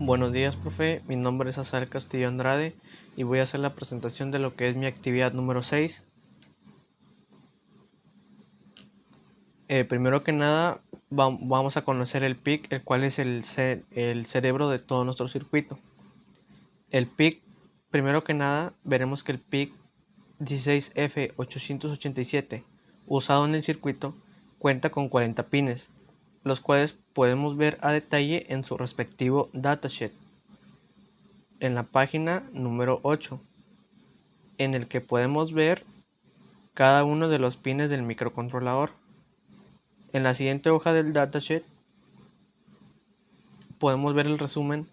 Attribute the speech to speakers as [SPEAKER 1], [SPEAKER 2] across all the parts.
[SPEAKER 1] Buenos días, profe. Mi nombre es Azar Castillo Andrade y voy a hacer la presentación de lo que es mi actividad número 6. Primero que nada, vamos a conocer el PIC, el cual es el cerebro de todo nuestro circuito. El PIC, primero que nada, veremos que el PIC 16F887, usado en el circuito, cuenta con 40 pines, los cuales podemos ver a detalle en su respectivo datasheet, en la página número 8, en el que podemos ver cada uno de los pines del microcontrolador. En la siguiente hoja del datasheet podemos ver el resumen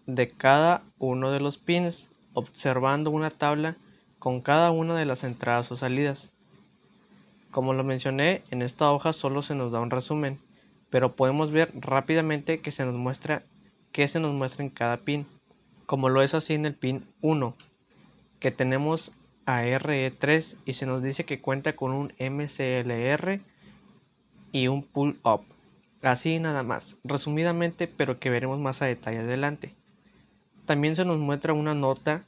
[SPEAKER 1] de cada uno de los pines, observando una tabla con cada una de las entradas o salidas. Como lo mencioné, en esta hoja solo se nos da un resumen, pero podemos ver rápidamente que se nos muestra en cada pin, como lo es así en el pin 1, que tenemos a RE3 y se nos dice que cuenta con un MCLR y un pull-up. Así nada más, resumidamente, pero que veremos más a detalle adelante. También se nos muestra una nota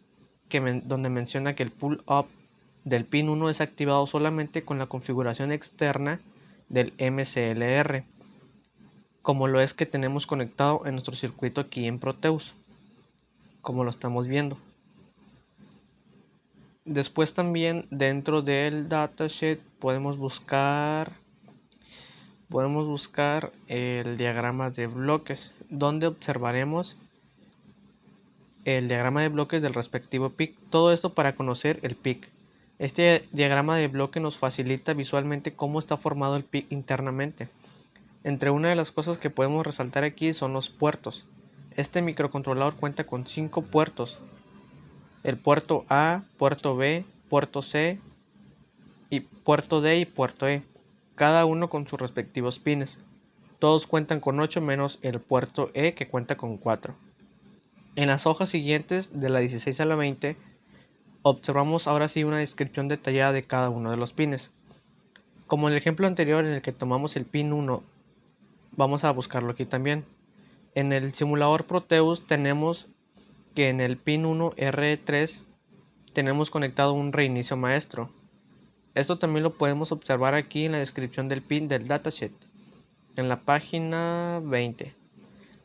[SPEAKER 1] donde menciona que el pull-up del pin 1 es activado solamente con la configuración externa del MCLR, como lo es que tenemos conectado en nuestro circuito aquí en Proteus, como lo estamos viendo. Después también dentro del datasheet podemos buscar el diagrama de bloques, donde observaremos el diagrama de bloques del respectivo PIC. Todo esto para conocer el PIC. Este diagrama de bloque nos facilita visualmente cómo está formado el PIC internamente. Entre una de las cosas que podemos resaltar aquí son los puertos. Este microcontrolador cuenta con 5 puertos: el puerto A, puerto B, puerto C, y puerto D y puerto E, cada uno con sus respectivos pines. Todos cuentan con 8 menos el puerto E, que cuenta con 4. En las hojas siguientes, de la 16 a la 20, observamos ahora sí una descripción detallada de cada uno de los pines. Como en el ejemplo anterior en el que tomamos el pin 1, vamos a buscarlo aquí también. En el simulador Proteus tenemos que en el pin 1 R3 tenemos conectado un reinicio maestro. Esto también lo podemos observar aquí en la descripción del pin del datasheet, en la página 20,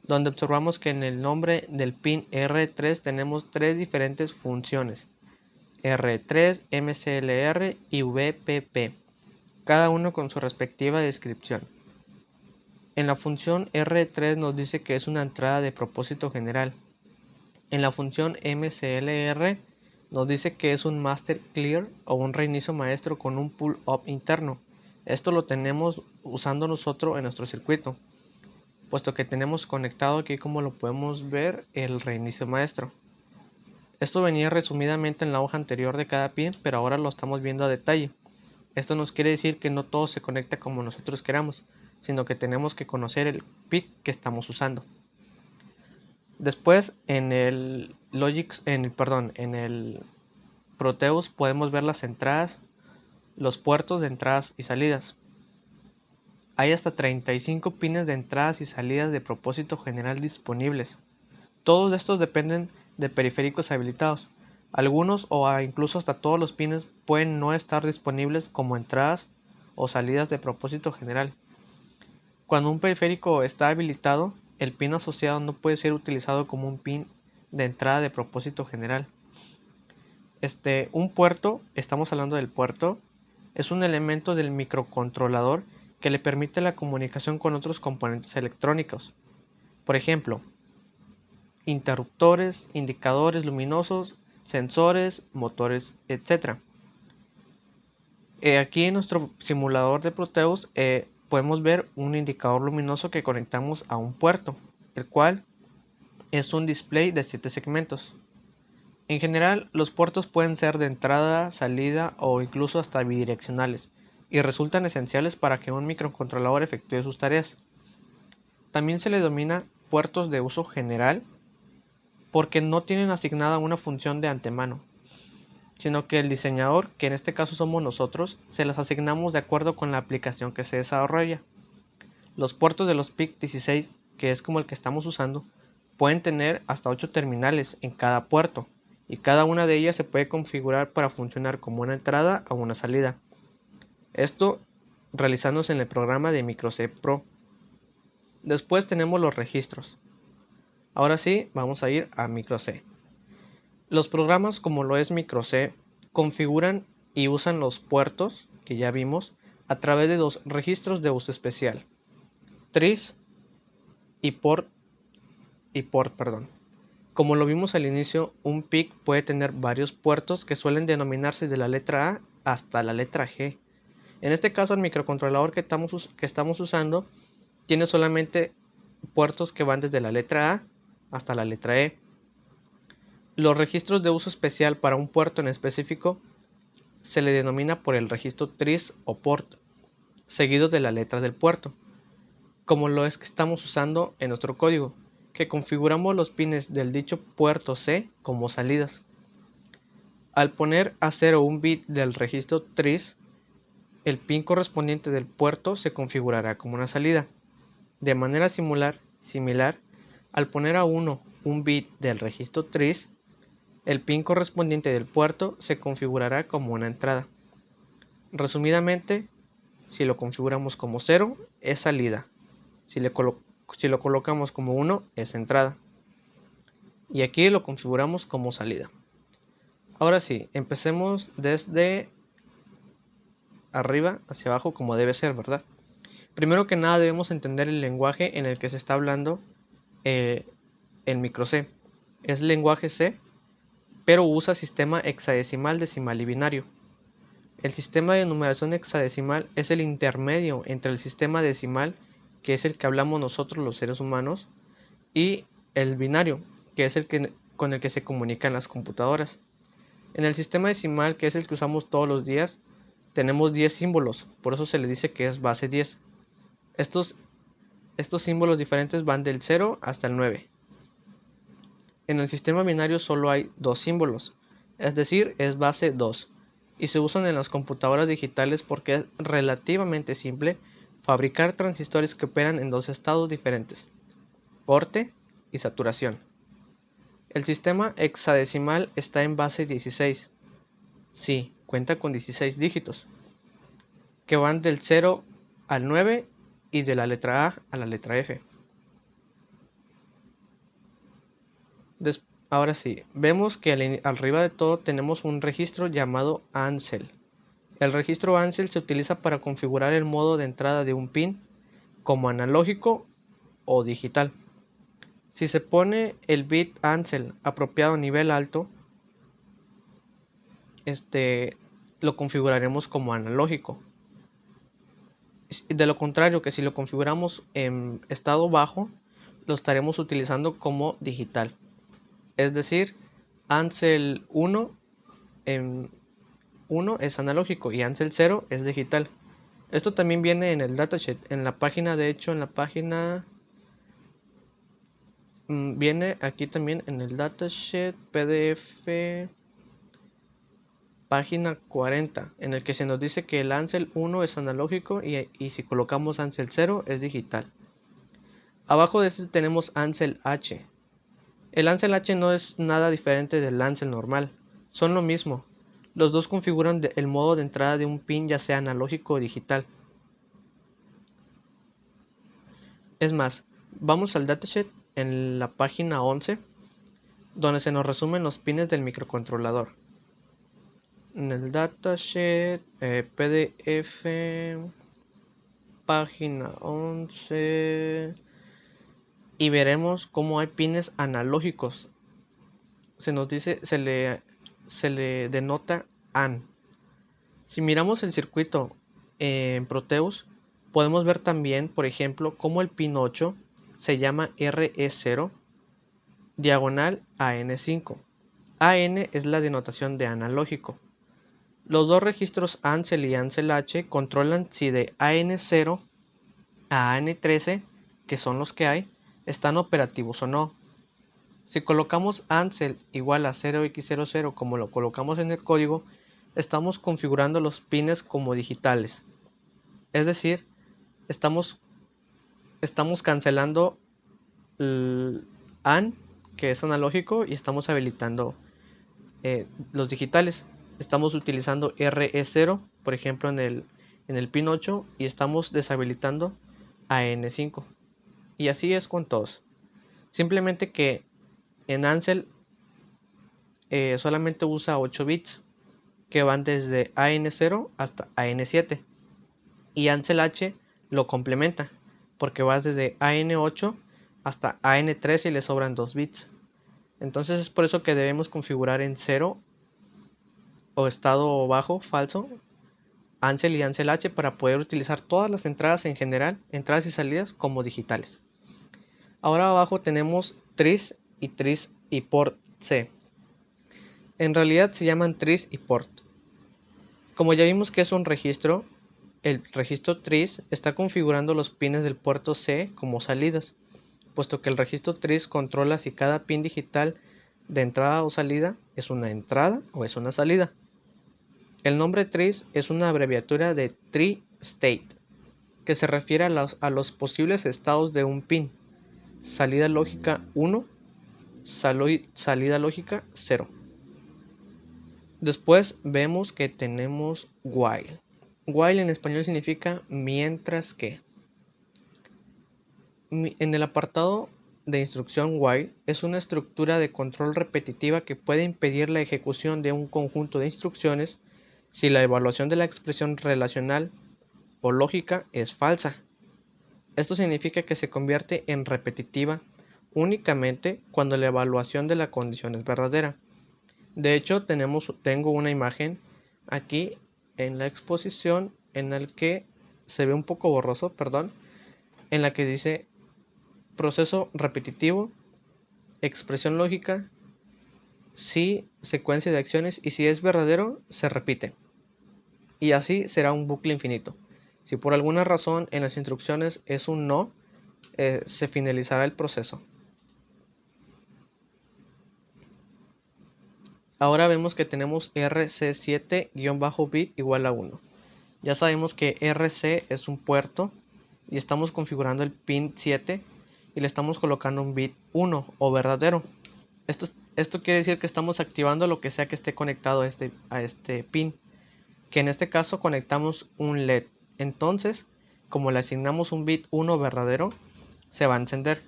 [SPEAKER 1] donde observamos que en el nombre del pin R3 tenemos 3 diferentes funciones: R3, MCLR y VPP, cada uno con su respectiva descripción. En la función R3 nos dice que es una entrada de propósito general. En la función MCLR nos dice que es un master clear o un reinicio maestro con un pull-up interno. Esto lo tenemos usando nosotros en nuestro circuito, puesto que tenemos conectado aquí, como lo podemos ver, el reinicio maestro. Esto venía resumidamente en la hoja anterior de cada pin, pero ahora lo estamos viendo a detalle. Esto nos quiere decir que no todo se conecta como nosotros queramos, sino que tenemos que conocer el PIC que estamos usando. Después en el en el Proteus podemos ver las entradas, los puertos de entradas y salidas. Hay hasta 35 pines de entradas y salidas de propósito general disponibles. Todos estos dependen de periféricos habilitados. Algunos o incluso hasta todos los pines pueden no estar disponibles como entradas o salidas de propósito general. Cuando un periférico está habilitado, el pin asociado no puede ser utilizado como un pin de entrada de propósito general. Un puerto, estamos hablando del puerto, es un elemento del microcontrolador que le permite la comunicación con otros componentes electrónicos. Por ejemplo, interruptores, indicadores luminosos, sensores, motores, etc. Aquí en nuestro simulador de Proteus podemos ver un indicador luminoso que conectamos a un puerto, el cual es un display de 7 segmentos. En general, los puertos pueden ser de entrada, salida o incluso hasta bidireccionales, y resultan esenciales para que un microcontrolador efectúe sus tareas. También se le denomina puertos de uso general porque no tienen asignada una función de antemano, sino que el diseñador, que en este caso somos nosotros, se las asignamos de acuerdo con la aplicación que se desarrolla. Los puertos de los PIC 16, que es como el que estamos usando, Pueden tener hasta 8 terminales en cada puerto y cada una de ellas se puede configurar para funcionar como una entrada o una salida. Esto realizándose en el programa de MicroC Pro. Después tenemos los registros. Ahora sí, vamos a ir a MicroC. Los programas como lo es MicroC configuran y usan los puertos que ya vimos a través de dos registros de uso especial, TRIS y port. Como lo vimos al inicio, un PIC puede tener varios puertos que suelen denominarse de la letra A hasta la letra G. En este caso, el microcontrolador que estamos usando tiene solamente puertos que van desde la letra A hasta la letra E. Los registros de uso especial para un puerto en específico se le denomina por el registro TRIS o port, seguido de la letra del puerto, como lo es que estamos usando en nuestro código, que configuramos los pines del dicho puerto C como salidas. Al poner a 0 un bit del registro TRIS, el pin correspondiente del puerto se configurará como una salida. De manera similar, al poner a 1 un bit del registro TRIS, el pin correspondiente del puerto se configurará como una entrada. Resumidamente, si lo configuramos como 0 es salida, si lo colocamos como 1 es entrada, y aquí lo configuramos como salida. Ahora sí, empecemos desde arriba hacia abajo como debe ser, ¿verdad? Primero que nada debemos entender el lenguaje en el que se está hablando el MicroC. Es lenguaje C, pero usa sistema hexadecimal, decimal y binario. El sistema de numeración hexadecimal es el intermedio entre el sistema decimal, que es el que hablamos nosotros los seres humanos, y el binario, que es con el que se comunican las computadoras. En el sistema decimal, que es el que usamos todos los días, tenemos 10 símbolos, por eso se le dice que es base 10. Estos símbolos diferentes van del 0 hasta el 9. En el sistema binario solo hay 2 símbolos, es decir, es base 2, y se usan en las computadoras digitales porque es relativamente simple fabricar transistores que operan en dos estados diferentes, corte y saturación. El sistema hexadecimal está en base 16, sí, cuenta con 16 dígitos, que van del 0 al 9 y de la letra A a la letra F. Ahora sí, vemos que arriba de todo tenemos un registro llamado ANSEL. El registro ANSEL se utiliza para configurar el modo de entrada de un pin como analógico o digital. Si se pone el bit ANSEL apropiado a nivel alto, lo configuraremos como analógico. De lo contrario, que si lo configuramos en estado bajo, lo estaremos utilizando como digital. Es decir, ANSEL 1 es analógico y ANSEL 0 es digital. Esto también viene en el datasheet, en la página, de hecho, viene aquí también en el datasheet PDF página 40, en el que se nos dice que el ANSEL 1 es analógico y si colocamos ANSEL 0 es digital. Abajo de este tenemos ANSEL H. El ANSEL H no es nada diferente del ANSEL normal, son lo mismo. Los dos configuran el modo de entrada de un pin, ya sea analógico o digital. Es más, vamos al datasheet en la página 11, donde se nos resumen los pines del microcontrolador. En el datasheet PDF página 11 y veremos cómo hay pines analógicos. Se nos dice, se le denota AN. Si miramos el circuito en Proteus, podemos ver también, por ejemplo, cómo el pin 8 se llama RE0 diagonal AN5. AN es la denotación de analógico. Los dos registros ANSEL y ANSEL H controlan si de AN0 a AN13, que son los que hay, están operativos o no. Si colocamos ANSEL igual a 0x00 como lo colocamos en el código, estamos configurando los pines como digitales. Es decir, estamos cancelando AND, que es analógico, y estamos habilitando los digitales. Estamos utilizando RE0, por ejemplo, en el pin 8, y estamos deshabilitando AN5. Y así es con todos. Simplemente que en Ansel solamente usa 8 bits, que van desde AN0 hasta AN7. Y Ansel H lo complementa, porque vas desde AN8 hasta AN3 y le sobran 2 bits. Entonces es por eso que debemos configurar en 0 o estado bajo, falso, Ansel y Ansel H para poder utilizar todas las entradas en general, entradas y salidas, como digitales. Ahora abajo tenemos tris y port C. En realidad se llaman tris y port. Como ya vimos que es un registro, el registro tris está configurando los pines del puerto C como salidas, puesto que el registro tris controla si cada pin digital de entrada o salida es una entrada o es una salida. El nombre tris es una abreviatura de Tri State, que se refiere a los posibles estados de un pin: salida lógica 1, salida lógica 0. Después vemos que tenemos while. While en español significa mientras que. En el apartado de instrucción while es una estructura de control repetitiva que puede impedir la ejecución de un conjunto de instrucciones si la evaluación de la expresión relacional o lógica es falsa. Esto significa que se convierte en repetitiva únicamente cuando la evaluación de la condición es verdadera. De hecho, tengo una imagen aquí en la exposición en la que se ve un poco borroso, perdón, en la que dice proceso repetitivo, expresión lógica, si secuencia de acciones, y si es verdadero, se repite. Y así será un bucle infinito. Si por alguna razón en las instrucciones es un no, se finalizará el proceso. Ahora vemos que tenemos RC7-bit igual a 1. Ya sabemos que RC es un puerto y estamos configurando el pin 7 y le estamos colocando un bit 1 o verdadero. Esto quiere decir que estamos activando lo que sea que esté conectado a este pin, que en este caso conectamos un LED. Entonces, como le asignamos un bit 1 verdadero, se va a encender.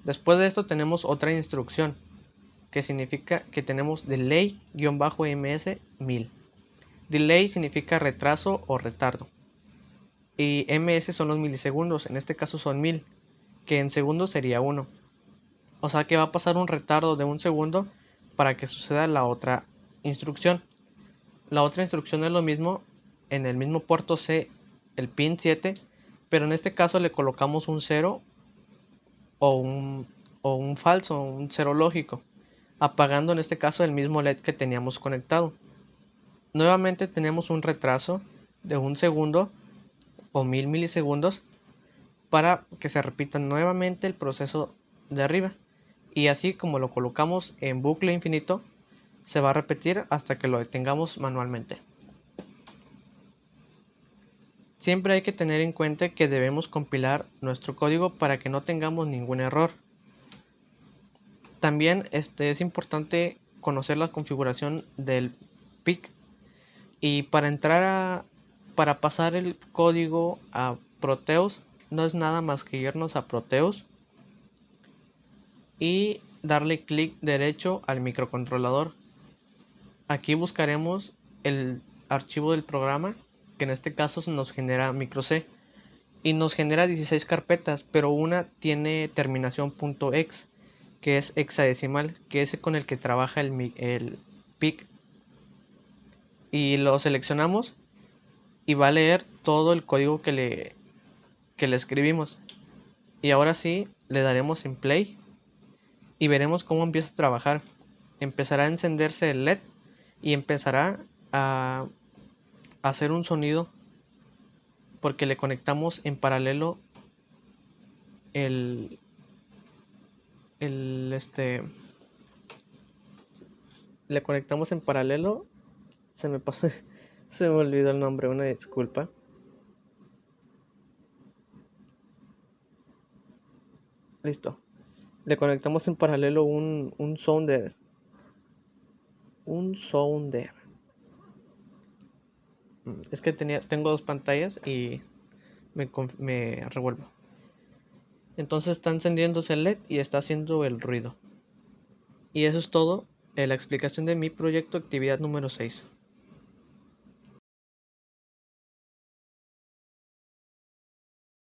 [SPEAKER 1] Después de esto tenemos otra instrucción, que significa que tenemos delay-ms 1000. Delay significa retraso o retardo. Y ms son los milisegundos, en este caso son 1000, que en segundos sería 1. O sea que va a pasar un retardo de un segundo para que suceda la otra instrucción. La otra instrucción es lo mismo, en el mismo puerto C, el pin 7, pero en este caso le colocamos un 0 o un falso, un 0 lógico, apagando en este caso el mismo LED que teníamos conectado. Nuevamente tenemos un retraso de un segundo o 1000 milisegundos para que se repita nuevamente el proceso de arriba, y así como lo colocamos en bucle infinito se va a repetir hasta que lo detengamos manualmente. Siempre hay que tener en cuenta que debemos compilar nuestro código para que no tengamos ningún error. También es importante conocer la configuración del PIC, y para pasar el código a Proteus no es nada más que irnos a Proteus y darle clic derecho al microcontrolador. Aquí buscaremos el archivo del programa, que en este caso nos genera microC, y nos genera 16 carpetas, pero una tiene terminación .ex, que es hexadecimal, que es con el que trabaja el PIC. Y lo seleccionamos y va a leer todo el código que le escribimos. Y ahora sí le daremos en play y veremos cómo empieza a trabajar. Empezará a encenderse el LED y empezará a hacer un sonido porque le conectamos en paralelo el el este le conectamos en paralelo, se me pasó, se me olvidó el nombre, una disculpa. Listo. Le conectamos en paralelo un sounder. Un sounder. Es que tengo dos pantallas y me revuelvo. Entonces está encendiéndose el LED y está haciendo el ruido. Y eso es todo, la explicación de mi proyecto actividad número 6.